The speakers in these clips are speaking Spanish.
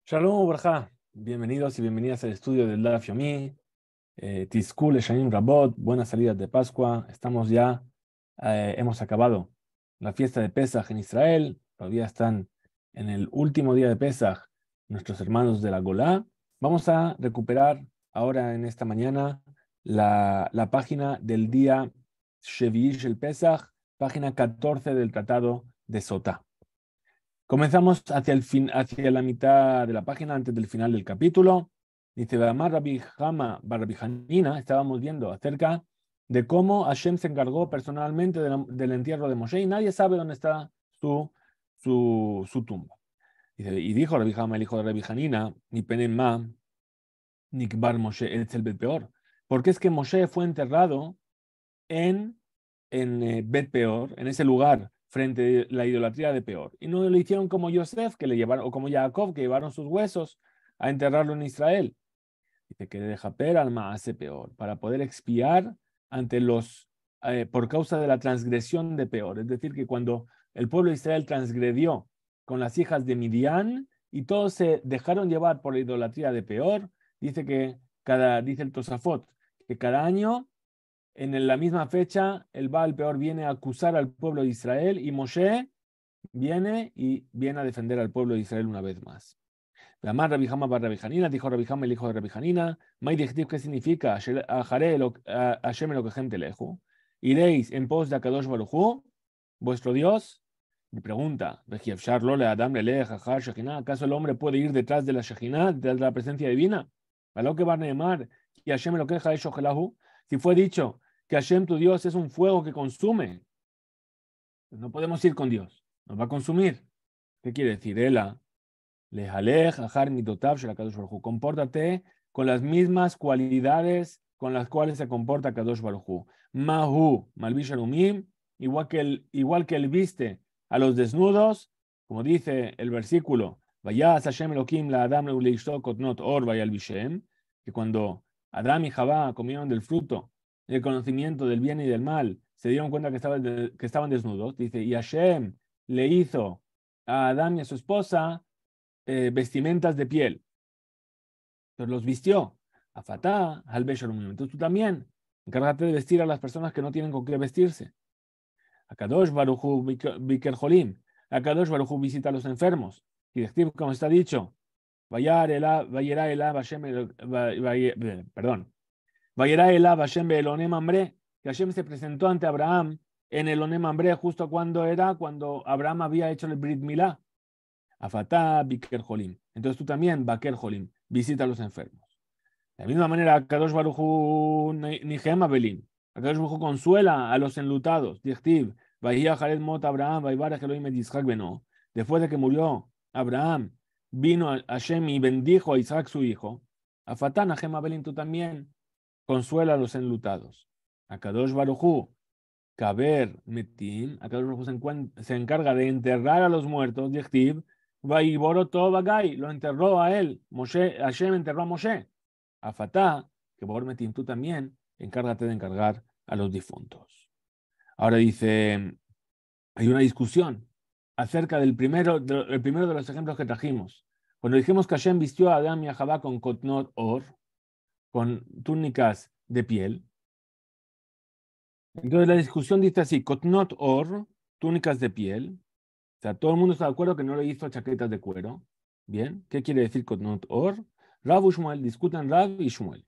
Shalom, Barja. Bienvenidos y bienvenidas al estudio del Daf Yomi. Tizkul Shanim Rabot, buenas salidas de Pascua. Estamos ya, hemos acabado la fiesta de Pesaj en Israel. Todavía están en el último día de Pesaj nuestros hermanos de la Golá. Vamos a recuperar ahora en esta mañana la página del día Shevi'ish el Pesaj, página 14 del Tratado de Sotá. Comenzamos hacia la mitad de la página, antes del final del capítulo. Dice, Amar Rabbi Hama bar Rabbi Hanina, estábamos viendo acerca de cómo Hashem se encargó personalmente del entierro de Moshe y nadie sabe dónde está su tumba. Dice, y dijo Rabbi Hama, el hijo de Rabbi Hanina, ni penema, ni kbar Moshe, es el peor. Porque es que Moshe fue enterrado en Bet Peor, en ese lugar frente a la idolatría de Peor. Y no lo hicieron como Yosef, que le llevaron, o como Jacob, que llevaron sus huesos a enterrarlo en Israel. Dice que deja per alma hace Peor, para poder expiar ante por causa de la transgresión de Peor. Es decir, que cuando el pueblo de Israel transgredió con las hijas de Midian y todos se dejaron llevar por la idolatría de Peor, dice dice el Tosafot, que cada año en la misma fecha, el Baal Peor viene a acusar al pueblo de Israel y Moshe viene a defender al pueblo de Israel una vez más. La más Rabbi Hama bar Rabbi Hanina, dijo Rabbi Hama, el hijo de Rabbi Hanina, ¿qué significa? Hashem Elokejem teleju. Iréis en pos de Akadosh Baruj Hu, vuestro Dios. Me pregunta, ¿acaso el hombre puede ir detrás de la Shekhinah, detrás de la presencia divina? ¿A lo que va a neemar? Y Hashem Elokeja Eshochelahu. Si fue dicho que Hashem, tu Dios, es un fuego que consume, pues no podemos ir con Dios, nos va a consumir. ¿Qué quiere decir? Compórtate con las mismas cualidades con las cuales se comporta Kadosh Baruj Hu. Mahu, Malvisharumim, igual que él viste a los desnudos, como dice el versículo, Vayas Hashem Elohim la Adam leishto kotnot or vayalvishem, que cuando Adán y Javá comieron del fruto del conocimiento del bien y del mal, se dieron cuenta que estaban desnudos, dice, y Hashem le hizo a Adán y a su esposa vestimentas de piel. Entonces los vistió. A Fatá, al Besharum. Entonces tú también, encárgate de vestir a las personas que no tienen con qué vestirse. A Kadosh Baruchu Biker Jolim. A Kadosh Baruchu visita a los enfermos. Y decir, como está dicho, perdón. Vayera Ela Hashem Be'elonem Mamre, que Hashem se presentó ante Abraham en el Onem Mamre justo cuando Abraham había hecho el Brit Milá. Afatá Biker Jolim. Entonces tú también, Baker Jolim, visita a los enfermos. De la misma manera, Kadosh Baruchu Nigema Belim. Kadosh Baruchu consuela a los enlutados. Dichtiv, Vahia Jared Mot Abraham, Vaibarach Elohim et Yitzhak Beno. Después de que murió Abraham, vino a Hashem y bendijo a Isaac su hijo. Afatá Nigema Belim, tú también consuela a los enlutados. A Kadosh Baruchu Kaber Metim, Akadosh Baruj Hu se encarga de enterrar a los muertos, Dichtiv, Vaiboro Tobagai, lo enterró a él, Hashem enterró a Moshe. A Fatá, que Bor Metim, tú también, encárgate de encargar a los difuntos. Ahora dice, hay una discusión acerca el primero de los ejemplos que trajimos. Cuando dijimos que Hashem vistió a Adán y a Javá con Kotnot Or, con túnicas de piel, entonces la discusión dice así, Kotnot Or, túnicas de piel. O sea, todo el mundo está de acuerdo que no le hizo chaquetas de cuero. Bien, ¿qué quiere decir Kotnot Or? Rav y Shmuel, discuten Rav y Shmuel.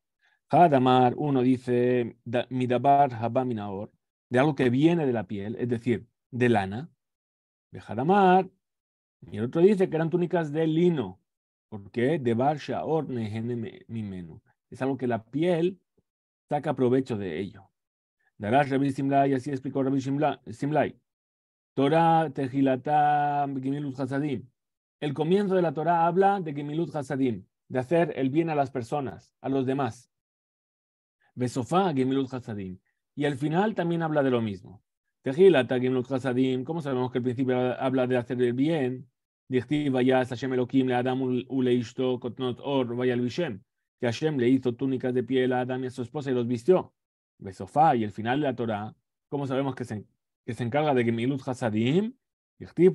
Hadamar, uno dice, Midabar Haba Minaor, de algo que viene de la piel, es decir, de lana. De Hadamar, y el otro dice que eran túnicas de lino. ¿Por qué? De Bar Shaor Nehene Mimenu. Es algo que la piel saca provecho de ello. Darash Rabbi Simlai, así explicó Rabbi Simlai. Torah Tejilatá Gimilut Hasadim. El comienzo de la Torah habla de Gimilut Hasadim, de hacer el bien a las personas, a los demás. Besofá Gimilut Hasadim. Y al final también habla de lo mismo. Tejilatá Gimilut Hasadim. ¿Cómo sabemos que al principio habla de hacer el bien? Dichtiv Vayas Hashem Elohim le Adam uleishto kotnot or vayal vishem. Que Hashem le hizo túnicas de piel a Adam y a su esposa y los vistió. Besofá, y el final de la Torah, ¿cómo sabemos que se encarga de Gemilut Hasadim?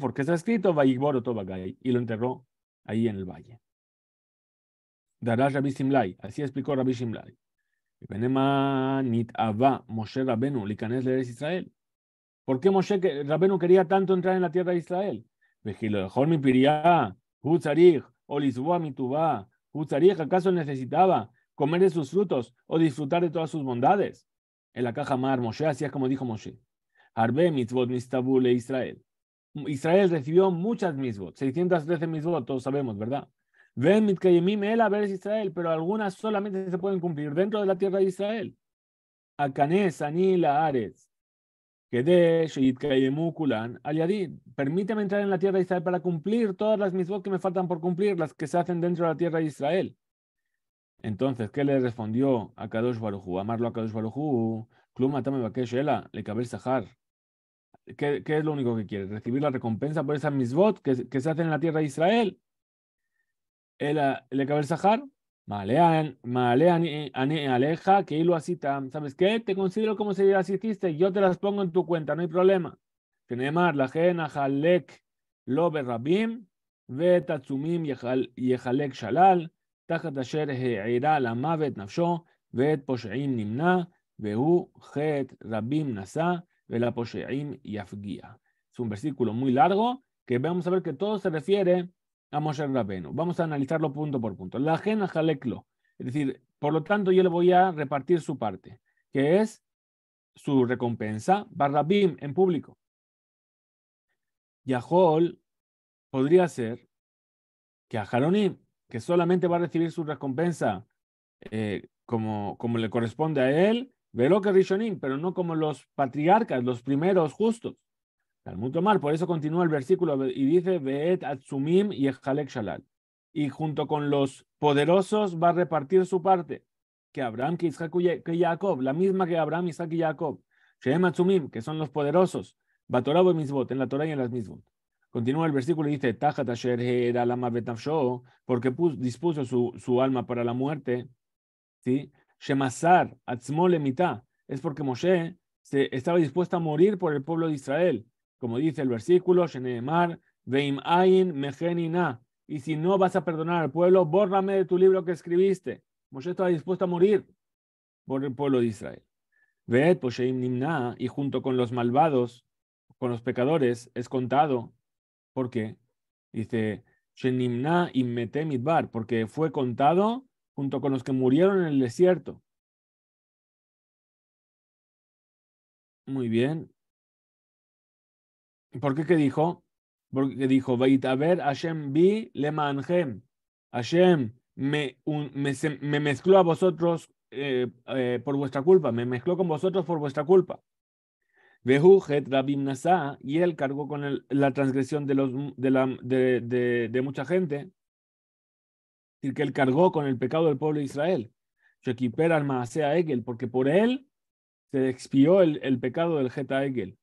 Porque está escrito Vayigboru Tobagai, y lo enterró ahí en el valle. dará Rabbi Simlai. Así explicó Rabbi Simlai. Venema nit'ava Moshe Rabenu likanes le'eretz Israel. ¿Por qué Moshe Rabenu quería tanto entrar en la tierra de Israel? Vejilojor mi piriá, hu tzarich, o lisboa mi tubá, hu tzarich, ¿acaso necesitaba comer de sus frutos o disfrutar de todas sus bondades? En la caja mar, Moshe hacía como dijo Moshe. Harbe mitzvot nistabu le Israel. Israel recibió muchas mitzvot, 613 mitzvot, todos sabemos, ¿verdad? Ven mitkayemim el haber Israel, pero algunas solamente se pueden cumplir dentro de la tierra de Israel. Akanes, ani la aretz. Permíteme entrar en la tierra de Israel para cumplir todas las mitzvot que me faltan por cumplir, las que se hacen dentro de la tierra de Israel. Entonces, ¿qué le respondió a Kadosh Baruj Hu? Amarlo a Kadosh Baruj Hu, Klum atame bakesh ela, le kabel sahar. ¿Qué es lo único que quiere? Recibir la recompensa por esas mitzvot que se hacen en la tierra de Israel. Le kabel sahar. Malean aleja, que hilo así, ¿sabes qué? Te considero como si las hiciste, yo te las pongo en tu cuenta, no hay problema. שנאמר, לכן החלק לא ברבים, ואת עצומים יחלק שלל, תחת אשר העירה למוות נפשו, ואת פושעים נמנע, והוא חטא רבים נשא, ולפושעים יפגיע. Es un versículo muy largo que vamos a ver que todo se refiere a Moshe Rabenu. Vamos a analizarlo punto por punto. La ajena jaleklo, es decir, por lo tanto yo le voy a repartir su parte, que es su recompensa, barrabim, en público. Yahol podría ser que a Jaronim, que solamente va a recibir su recompensa como le corresponde a él, veró que Rishonim, pero no como los patriarcas, los primeros justos. Talmud Omar, por eso continúa el versículo y dice, Veet Atzumim y Echalek Shalal. Y junto con los poderosos va a repartir su parte, que Abraham, que Isaac, que Jacob, la misma que Abraham, Isaac y Jacob. Shehem Atzumim, que son los poderosos, Batorah y Mitzvot, en la Torah y en las Mitzvot. Continúa el versículo y dice, Tajat Asher Hera Lama Betafsho, porque dispuso su alma para la muerte. ¿Sí? Shemasar Atzmo Lemita, es porque Moshe estaba dispuesto a morir por el pueblo de Israel. Como dice el versículo, Sheneemar, Veim Ayin Mejenina. Y si no vas a perdonar al pueblo, bórrame de tu libro que escribiste. Moshe estaba dispuesto a morir por el pueblo de Israel. Veet Posheim Nimna, y junto con los malvados, con los pecadores, es contado. ¿Por qué? Dice, Shenimna Immete Midbar, porque fue contado junto con los que murieron en el desierto. Muy bien. ¿Por qué? ¿Qué dijo? Porque dijo, Vaitaber Hashem bi lemanhem. Hashem me mezcló a vosotros por vuestra culpa, me mezcló con vosotros por vuestra culpa. Vehujet Rabim Nasa, y él cargó con la transgresión de mucha gente. Es decir, que él cargó con el pecado del pueblo de Israel. Shekiper al Maasea Egel, porque por él se expió el pecado del Geta Egel.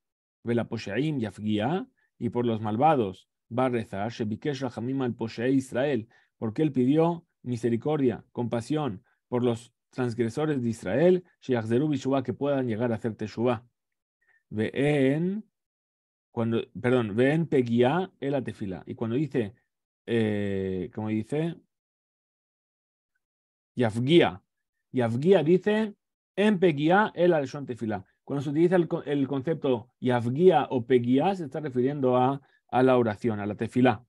Vela Posheim Yafgia, y por los malvados va a rezar, Shebikesh Rachamim al Poshei Israel, porque él pidió misericordia, compasión por los transgresores de Israel, Sheachzeru Bishuvah, que puedan llegar a hacer Teshuvah. Ven Peguia el Atefila. Y cuando dice, como dice, Yafgia dice, en Peguia el Alshon Tefila. Cuando se utiliza el concepto Yafgia o Peguia, se está refiriendo a la oración, a la Tefila.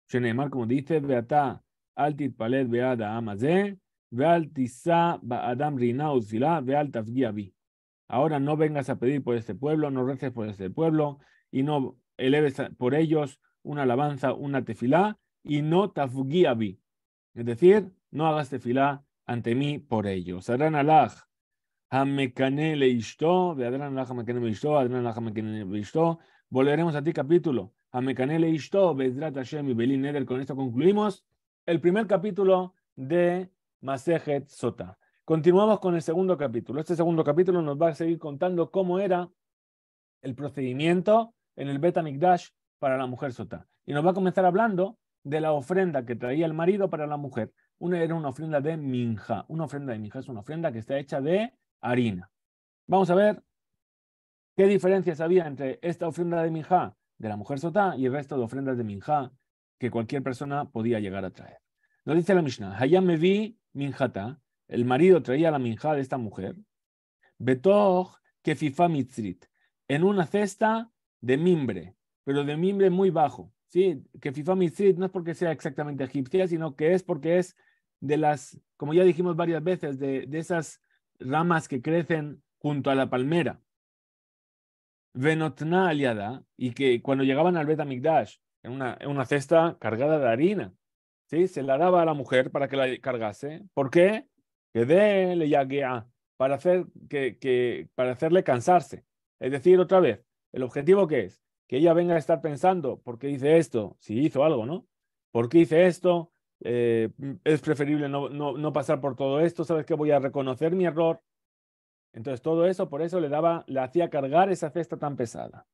Sheneemar, como dice, Beata altit palet beada amaze, veal tisa ba'adam rina uzfila, veal tafgia bi. Ahora no vengas a pedir por este pueblo, no reces por este pueblo, y no eleves por ellos una alabanza, una tefilá, y no tafgia bi. Es decir, no hagas tefilá ante mí por ellos. Adran alaj, hamekane leishto, veadran alaj hamekane leishto, adran alaj hamekane leishto. Volveremos a ti capítulo. Hamekane leishto, bezrat Hashem y Belin Neder. Con esto concluimos el primer capítulo de Masejet Sotah. Continuamos con el segundo capítulo. Este segundo capítulo nos va a seguir contando cómo era el procedimiento en el Bet HaMikdash para la mujer Sotah. Y nos va a comenzar hablando de la ofrenda que traía el marido para la mujer. Era una ofrenda de minja. Una ofrenda de minja es una ofrenda que está hecha de harina. Vamos a ver qué diferencias había entre esta ofrenda de minja de la mujer Sotah y el resto de ofrendas de minja que cualquier persona podía llegar a traer. Nos dice la Mishnah, Hayam mevi minjata, el marido traía la minja de esta mujer, betoch kefifa mitzrit, en una cesta de mimbre, pero de mimbre muy bajo. ¿Sí? Kefifa mitzrit no es porque sea exactamente egipcia, sino que es porque es de las, como ya dijimos varias veces, de esas ramas que crecen junto a la palmera. Venotna aliada, y que cuando llegaban al Bet HaMikdash, en una cesta cargada de harina, ¿sí? Se la daba a la mujer para que la cargase. ¿Por qué? Que de le yaguea, para para hacerle cansarse. Es decir, otra vez, el objetivo que es que ella venga a estar pensando, ¿por qué hice esto? Si hizo algo, ¿no? ¿Por qué hice esto? Es preferible no pasar por todo esto. ¿Sabes qué? Voy a reconocer mi error. Entonces, todo eso, por eso le hacía cargar esa cesta tan pesada.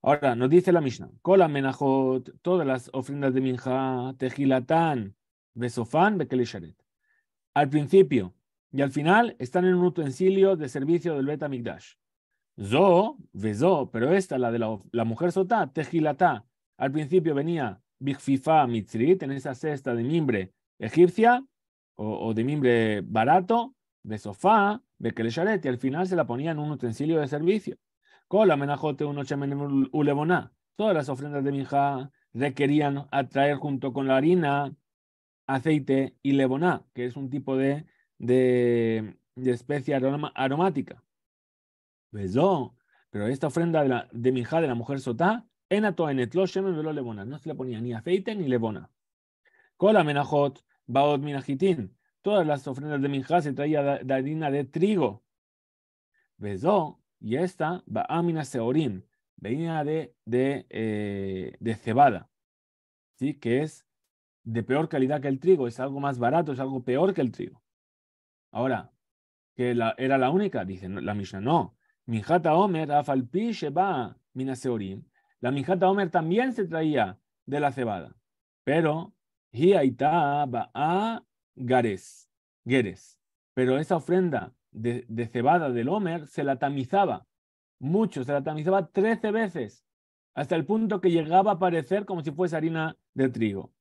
Ahora, nos dice la Mishnah, Kola menajot, todas las ofrendas de minja, tejilatán, besofán, bekelesharet. Al principio y al final están en un utensilio de servicio del Bet HaMikdash. Zo, vezo, pero esta, la de la mujer sotá, tejilatá. Al principio venía bigfifa mitzrit, en esa cesta de mimbre egipcia o de mimbre barato, besofá, bekelesharet, y al final se la ponía en un utensilio de servicio. Kola menajote uno chemen uleboná. Todas las ofrendas de minja requerían atraer junto con la harina, aceite y leboná, que es un tipo de especia aromática. Besó, pero esta ofrenda de minja de la mujer sotá, enato enetlo shemen velo leboná. No se le ponía ni aceite ni leboná. Kola menajot baot minajitín. Todas las ofrendas de minja se traía de harina de trigo. Besó, y esta va amina seorim, venía de cebada, ¿sí? Que es de peor calidad que el trigo, es algo más barato, es algo peor que el trigo. Ahora, que era la única, dice la Mishnah, no. Minjata Omer, afalpi sheba mina seorim. La minjata Omer también se traía de la cebada, pero hiaita ba'a geres. Pero esa ofrenda de cebada del Omer se la tamizaba mucho, se la tamizaba 13 veces, hasta el punto que llegaba a parecer como si fuese harina de trigo.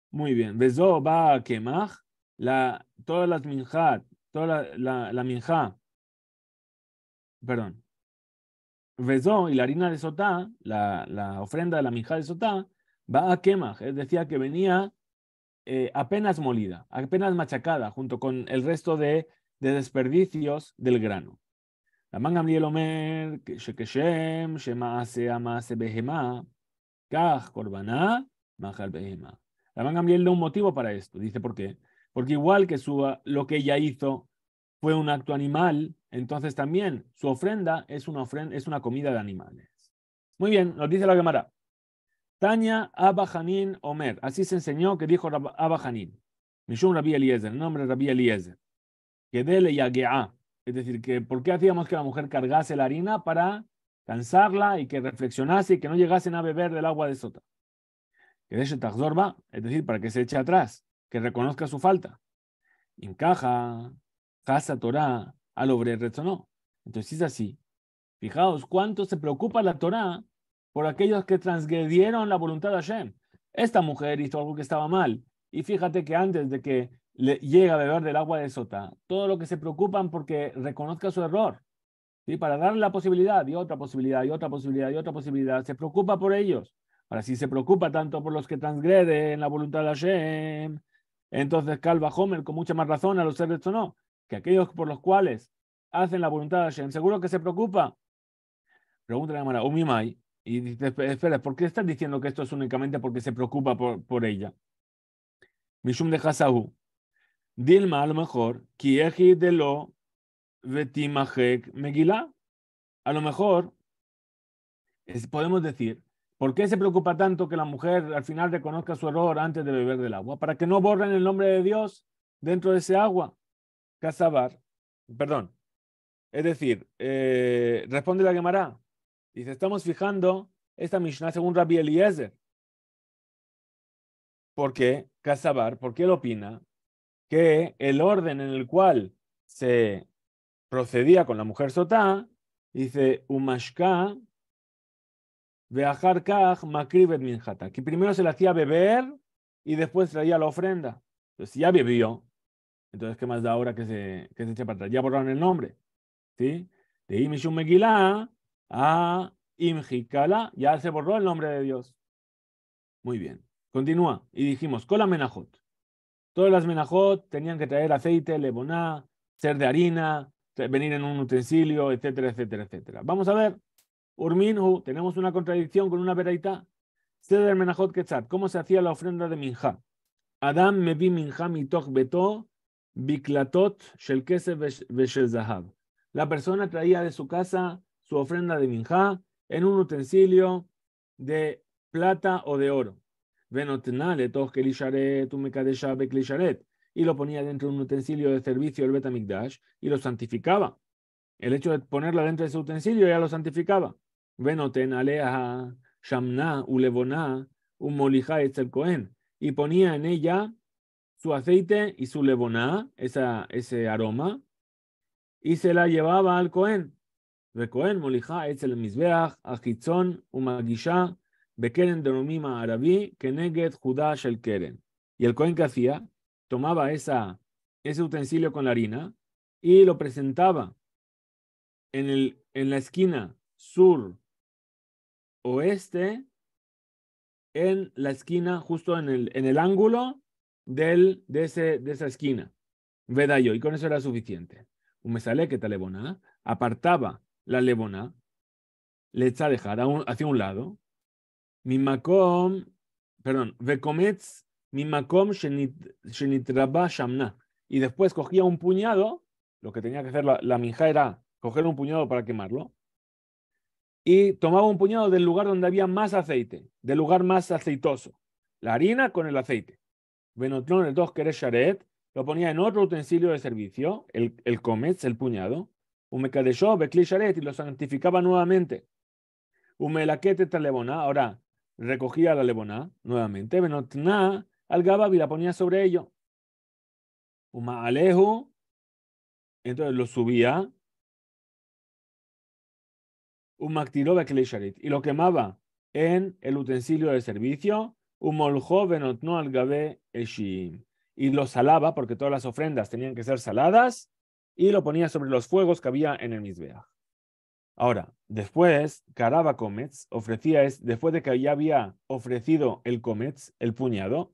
Muy bien. Bezo va a quemar todas las minjat, toda la minjá, perdón. Bezo y la harina de sotá, la ofrenda de la minjá de sotá, va a quemar, es decir, que venía apenas molida, apenas machacada, junto con el resto de desperdicios del grano. רבן גמליאל אומר שכשם שמעשה המעשה בהמה, כך קורבנה מאכל בהמה. Rabban Gamliel da un motivo para esto. Dice, ¿por qué? Porque igual que lo que ella hizo fue un acto animal, entonces también su ofrenda es una comida de animales. Muy bien, nos dice la Gemara. Tanya Abba Hanin Omer. Así se enseñó que dijo Abba Hanin. Mishum Rabbi Eliezer, nombre Rabbi Eliezer. Que dele yage'a. Es decir, que ¿por qué hacíamos que la mujer cargase la harina? Para cansarla y que reflexionase y que no llegasen a beber del agua de sota. Que de Tachzorba, es decir, para que se eche atrás, que reconozca su falta. Encaja, casa Torah, al obre no. Entonces es así. Fijaos cuánto se preocupa la Torah por aquellos que transgredieron la voluntad de Hashem. Esta mujer hizo algo que estaba mal. Y fíjate que antes de que llegue a beber del agua de sota, todo lo que se preocupan porque reconozca su error. ¿Sí? Para darle la posibilidad y otra posibilidad y otra posibilidad y otra posibilidad. Se preocupa por ellos. Ahora, si se preocupa tanto por los que transgreden la voluntad de Hashem, entonces Calva Homer con mucha más razón a los seres o no, que aquellos por los cuales hacen la voluntad de Hashem, seguro que se preocupa. Pregunta la Gemara, Umimai, y dice, espera, ¿por qué estás diciendo que esto es únicamente porque se preocupa por ella? Mishum de Hasahu. Dilma, a lo mejor, Kieji de lo Vetimajek Megilá. A lo mejor podemos decir, ¿por qué se preocupa tanto que la mujer al final reconozca su error antes de beber del agua? Para que no borren el nombre de Dios dentro de ese agua. Casabar, perdón. Es decir, responde la Gemara. Dice, estamos fijando esta Mishnah según Rabbi Eliezer. ¿Por qué? Casabar, porque él opina que el orden en el cual se procedía con la mujer sotá, dice, Umashka ve'achar kach makrivet minjata, que primero se le hacía beber y después traía la ofrenda. Entonces ya bebió. Entonces, ¿qué más da ahora que se eche para atrás? Ya borraron el nombre. ¿Sí? De Imishum Megillah a Imjikala, ya se borró el nombre de Dios. Muy bien. Continúa. Y dijimos, Kola Menajot. Todas las Menajot tenían que traer aceite, leboná, ser de harina, venir en un utensilio, etcétera, etcétera, etcétera. Vamos a ver. Urminhu, tenemos una contradicción con una veraita. Seder Menajot Ketzat, ¿cómo se hacía la ofrenda de Minja? Adam mevi Minja mitoch beto biklatot shel kesef veshel zahav. La persona traía de su casa su ofrenda de Minja en un utensilio de plata o de oro. Venotna letoch keli sharet umekadesha bekli sharet. Y lo ponía dentro de un utensilio de servicio del Betamikdash y lo santificaba. El hecho de ponerla dentro de ese utensilio ya lo santificaba. Venoten aleja shamna ulevona umolija etzel Cohen. Y ponía en ella su aceite y su levoná, ese aroma, y se la llevaba al Cohen. Cohen molija etzel mizbeach achitzon umagisha bekeren derumima arabi keneged judá shel keren. Y el Cohen que hacía, tomaba ese utensilio con la harina y lo presentaba en la esquina sur oeste, en la esquina, justo en el ángulo de esa esquina. Vedayo, y con eso era suficiente. Un mesale que talebona, apartaba la lebona, le echa dejar hacia un lado. Mimakom, perdón, vekometz, mimakom shenitraba shamna. Y después cogía un puñado, lo que tenía que hacer la minja era coger un puñado para quemarlo, y tomaba un puñado del lugar donde había más aceite, del lugar más aceitoso, la harina con el aceite. Venotlón el dos querés sharet, lo ponía en otro utensilio de servicio, el cometz, el puñado, umekadeshó bekli sharet, y lo santificaba nuevamente. Umelaquete talebona, ahora recogía la lebona nuevamente, venotna al gabab y la ponía sobre ello. Uma alejo, entonces lo subía, umactiró bekli sharet, y lo quemaba en el utensilio de servicio, umoljo venotno al gabe eshim, y lo salaba, porque todas las ofrendas tenían que ser saladas, y lo ponía sobre los fuegos que había en el Mizbeach. Ahora, después, Karaba Comets ofrecía, después de que ya había ofrecido el Comets, el puñado,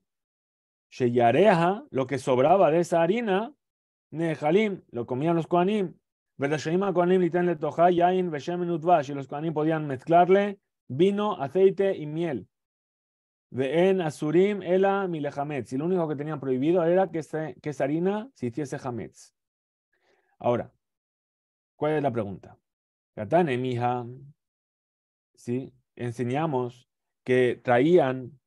Sheyareja, lo que sobraba de esa harina, Nehalim, lo comían los Kohanim, Verdashaima Kohanim litanle toja yain veshemen utvash, y los Kohanim podían mezclarle vino, aceite y miel. Ve'en asurim ela milehametz, y lo único que tenían prohibido era que esa harina se hiciese hametz. Ahora, ¿cuál es la pregunta? Katane, mija, ¿sí? Enseñamos que traían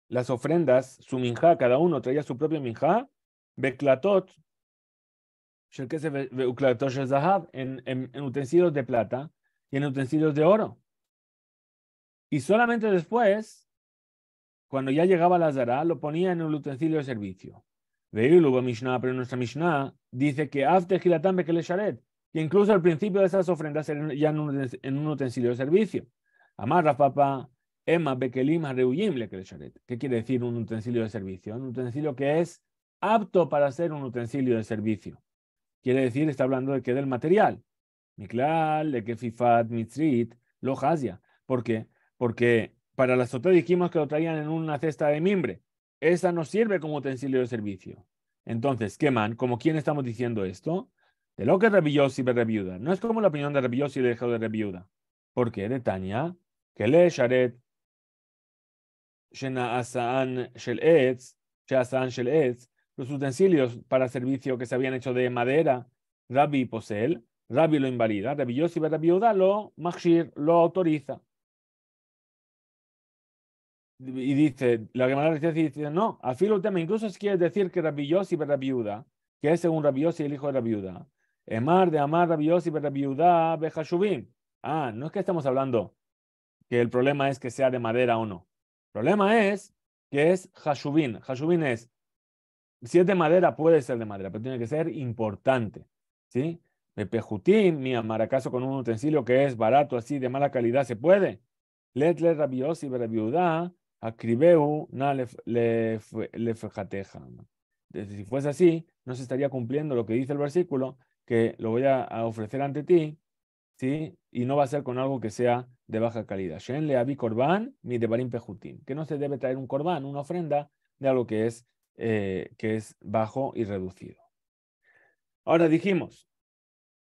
las ofrendas, su minjá, cada uno traía su propio minjá, beklatot, en utensilios de plata y en utensilios de oro. Y solamente después, cuando ya llegaba la zara, lo ponía en el utensilio de servicio. Pero nuestra Mishnah dice que que incluso al principio de esas ofrendas eran ya en un utensilio de servicio. Amarra papá, Emma Bekelim Reuyim le Sharet. ¿Qué quiere decir un utensilio de servicio? Un utensilio que es apto para ser un utensilio de servicio. Quiere decir, está hablando de que del material. Miklal, de que Fifat, Mitzrit, lo Hazia. ¿Por qué? Porque para la sotá dijimos que lo traían en una cesta de mimbre. Esa no sirve como utensilio de servicio. Entonces, queman, ¿como quién estamos diciendo esto? De lo que Rabbi Yossi ve Rebiuda. No es como la opinión de Rabbi Yossi y de Rebiuda. ¿Por qué? De Tania, que le sharet Shena'asaan shel etz, los utensilios para servicio que se habían hecho de madera, Rabbi posel, Rabbi lo invalida, Rabbi Yossi ve Rebiuda lo machshir, lo autoriza. Y dice, la Gemara dice, no, afilo el tema, incluso si quieres decir que Rabbi Yossi ve Rabbi Yehuda, que es según Rabbi Yossi el hijo de Rabbi Yehuda, Emar de Amar Rabbi Yossi ve Rabbi Yehuda ve Hashubim. Ah, no es que estamos hablando que el problema es que sea de madera o no. El problema es que es Hashubim. Hashubim es, si es de madera, puede ser de madera, pero tiene que ser importante. ¿Sí? Pepejutim, mi Amar, ¿acaso con un utensilio que es barato así, de mala calidad, se puede? Letle Rabbi Yossi ve Rabbi Yehuda Akribeu na lefejateja. Si fuese así, no se estaría cumpliendo lo que dice el versículo, que lo voy a ofrecer ante ti, ¿sí? Y no va a ser con algo que sea de baja calidad. Shen le avi korban mi devarim pejutin. Que no se debe traer un korban, una ofrenda, de algo que es bajo y reducido. Ahora dijimos,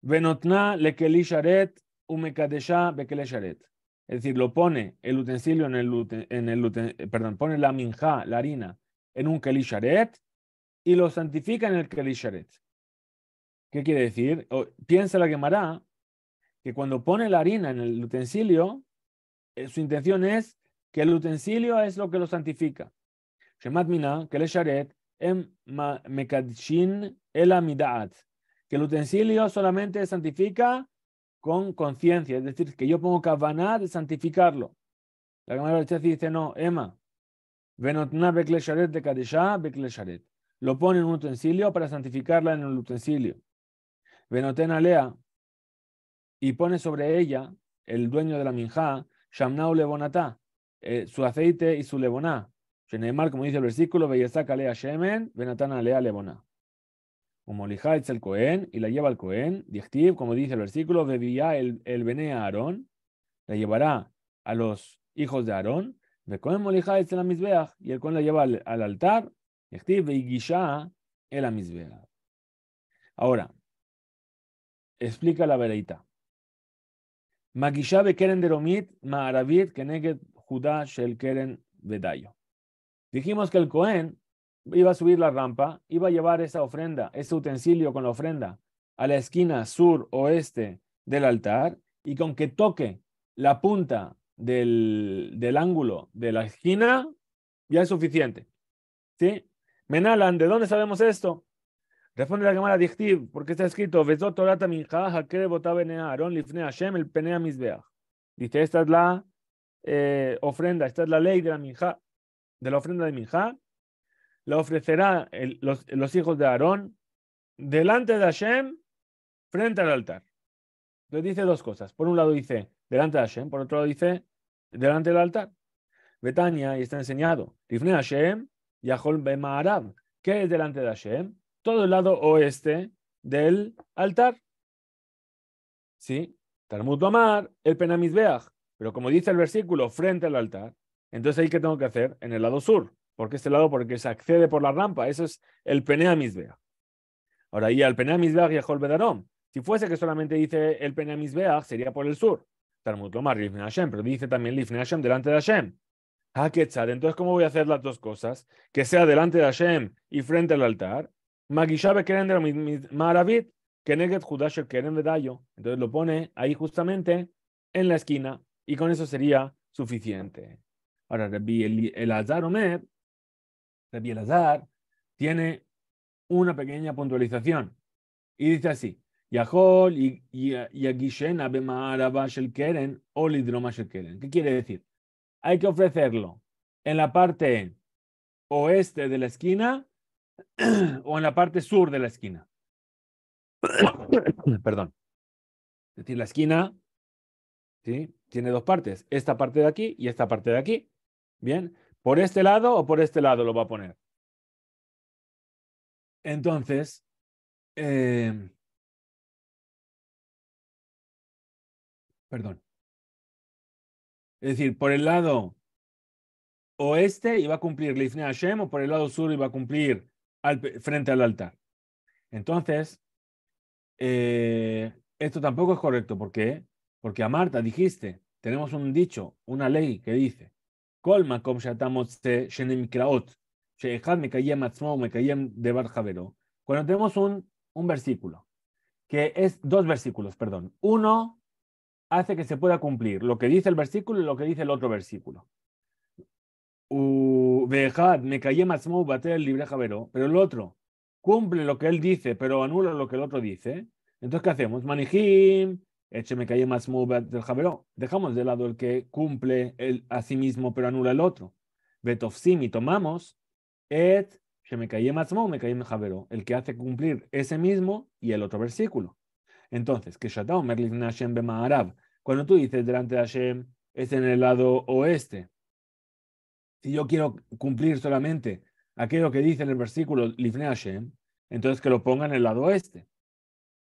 venotna lekeli sharet umekadesha bekele sharet. Es decir, lo pone el utensilio pone la minja, la harina, en un keli sharet y lo santifica en el keli sharet. ¿Qué quiere decir? Piensa la Gemara que cuando pone la harina en el utensilio, su intención es que el utensilio es lo que lo santifica. Shemat mina, keli sharet, mekadshin el amidat. Que el utensilio solamente santifica con conciencia, es decir, que yo pongo kavaná de santificarlo. La Gemara dice, no, Emma, venotna bekle sharet de kadesha bekle sharet. Lo pone en un utensilio para santificarla en el utensilio. Venoten alea, y pone sobre ella, el dueño de la minjá, shamnau lebonatá, su aceite y su leboná. Sheneemar, como dice el versículo, veyesak alea shemen, venatan alea leboná. Umolija el Cohen, y la lleva al Cohen, dichtiv, como dice el versículo, bebía el bene a Aarón, la llevará a los hijos de Aarón, ve Cohen molija el amizbeach, y el Cohen la lleva al altar, dichtiv, veigisha el amizbeach. Ahora, explica la vereita. Magisha be keren deromit, ma'aravit, keneged judá shel keren vedayo. Dijimos que el Cohen iba a subir la rampa, iba a llevar esa ofrenda, ese utensilio con la ofrenda, a la esquina sur-oeste del altar, y con que toque la punta del ángulo de la esquina, ya es suficiente. ¿Sí? Menalan, ¿de dónde sabemos esto? Responde la Gemara Dichtiv, porque está escrito, Vezot Torata minja, hakere botavene Aaron lifne Hashem el penea misbeach. Dice, esta es la ofrenda, esta es la ley de la minja, de la ofrenda de minja. La ofrecerá los hijos de Aarón delante de Hashem, frente al altar. Entonces dice dos cosas. Por un lado dice delante de Hashem, por otro lado dice delante del altar. Betania, y está enseñado, Lifnei Hashem, Yahol Bema'arav. ¿Qué es delante de Hashem? Todo el lado oeste del altar. ¿Sí? Talmud Omar, el Penamizbeach. Pero como dice el versículo, frente al altar, entonces ahí, ¿qué tengo que hacer? En el lado sur. ¿Por qué este lado? Porque se accede por la rampa. Eso es el Penamizbeach. Ahora, y al Penamizbeach y a Holbedarom. Si fuese que solamente dice el Penamizbeach, sería por el sur. Talmud Omar, Lifnei Hashem, pero dice también Lifnei Hashem delante de Hashem. Entonces, ¿cómo voy a hacer las dos cosas? Que sea delante de Hashem y frente al altar. Magishabe keren de Maravit, Keneged Judash keren vedayo. Entonces lo pone ahí justamente en la esquina y con eso sería suficiente. Ahora, Rabbi Elazar Omer, Rabbi Elazar tiene una pequeña puntualización y dice así: Yahol y Agishen Abema'araba Shel Keren o Lidroma Shel Keren. ¿Qué quiere decir? Hay que ofrecerlo en la parte oeste de la esquina o en la parte sur de la esquina. Perdón. Es decir, la esquina, ¿sí?, tiene dos partes. Esta parte de aquí y esta parte de aquí. Bien. ¿Por este lado o por este lado lo va a poner? Entonces, perdón. Es decir, por el lado oeste iba a cumplir Lifnei Hashem, o por el lado sur iba a cumplir frente al altar. Entonces, esto tampoco es correcto. ¿Por qué? Porque a Marta dijiste, tenemos un dicho, una ley que dice, cuando tenemos un versículo, que es dos versículos, perdón. Uno hace que se pueda cumplir lo que dice el versículo y lo que dice el otro versículo. Pero el otro cumple lo que él dice, pero anula lo que el otro dice. Entonces, ¿qué hacemos? Manijim, dejamos de lado el que cumple a sí mismo, pero anula el otro. Betofsim, y tomamos el que hace cumplir ese mismo y el otro versículo. Entonces, que cuando tú dices delante de Hashem, es en el lado oeste. Si yo quiero cumplir solamente aquello que dice en el versículo Lifnei Hashem, entonces que lo ponga en el lado oeste.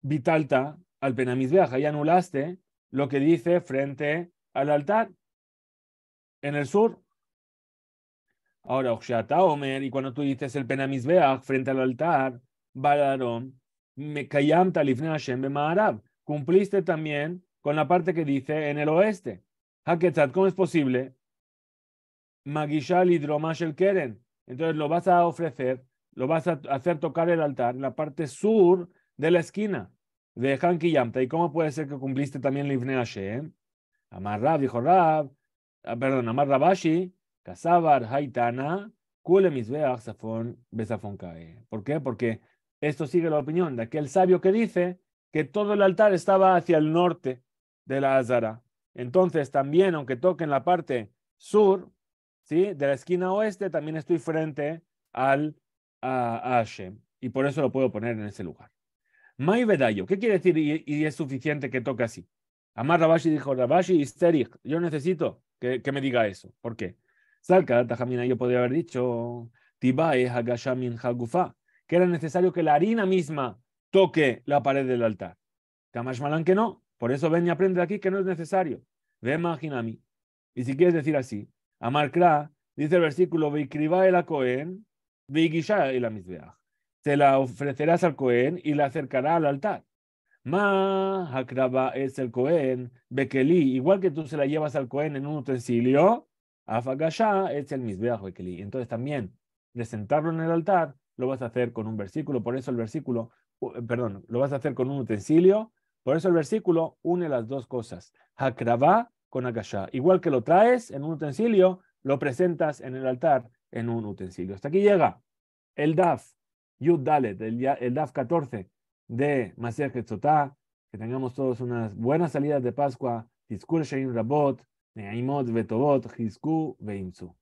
Vitalta al penamizbeach, ahí anulaste lo que dice frente al altar, en el sur. Ahora, Oshata Omer, y cuando tú dices el penamizbeach frente al altar, Balarom, me kayamta Lifnei Hashem b'ma'arav, cumpliste también con la parte que dice en el oeste. Haketzat, ¿cómo es posible? Magishal hidromash el keren. Entonces lo vas a ofrecer, lo vas a hacer tocar el altar en la parte sur de la esquina de Hanki Yamta. ¿Y cómo puede ser que cumpliste también Livnei Hashem? Amar Rab, dijo Rab, perdón, Amar Rabashi, Kasabar, Haitana, Kule Mizbeach, Safon, Besafon Kae. ¿Por qué? Porque esto sigue la opinión de aquel sabio que dice que todo el altar estaba hacia el norte de la Azara. Entonces también, aunque toque en la parte sur, ¿sí? De la esquina oeste, también estoy frente a Hashem. Y por eso lo puedo poner en ese lugar. Mai Bedayo, ¿qué quiere decir y es suficiente que toque así? Amar Rabashi dijo, Rabashi histerich, yo necesito que me diga eso. ¿Por qué? Salka, Tajamina, yo podría haber dicho, Tibae Hagashamin Hagufa, que era necesario que la harina misma toque la pared del altar. Kamash Malan que no, por eso ven y aprende aquí que no es necesario. Ve Maginami. Y si quieres decir así, Amar Kra, dice el versículo, Veikriba el Cohen, Veigisha el Amizbeach. Se la ofrecerás al Cohen y la acercará al altar. Ma Hakraba es el Cohen, Bekeli, igual que tú se la llevas al Cohen en un utensilio, Afagasha es el Mizbeach Bekeli. Entonces también, de sentarlo en el altar, lo vas a hacer con un versículo, por eso el versículo, perdón, lo vas a hacer con un utensilio, por eso el versículo une las dos cosas. Hakraba con Agasha. Igual que lo traes en un utensilio, lo presentas en el altar en un utensilio. Hasta aquí llega el DAF, Yud Dalet, el DAF 14 de Masechet Sotá. Que tengamos todos unas buenas salidas de Pascua. Tizkur Shein Rabot, Neimot Vetobot, Hizku Veimsu.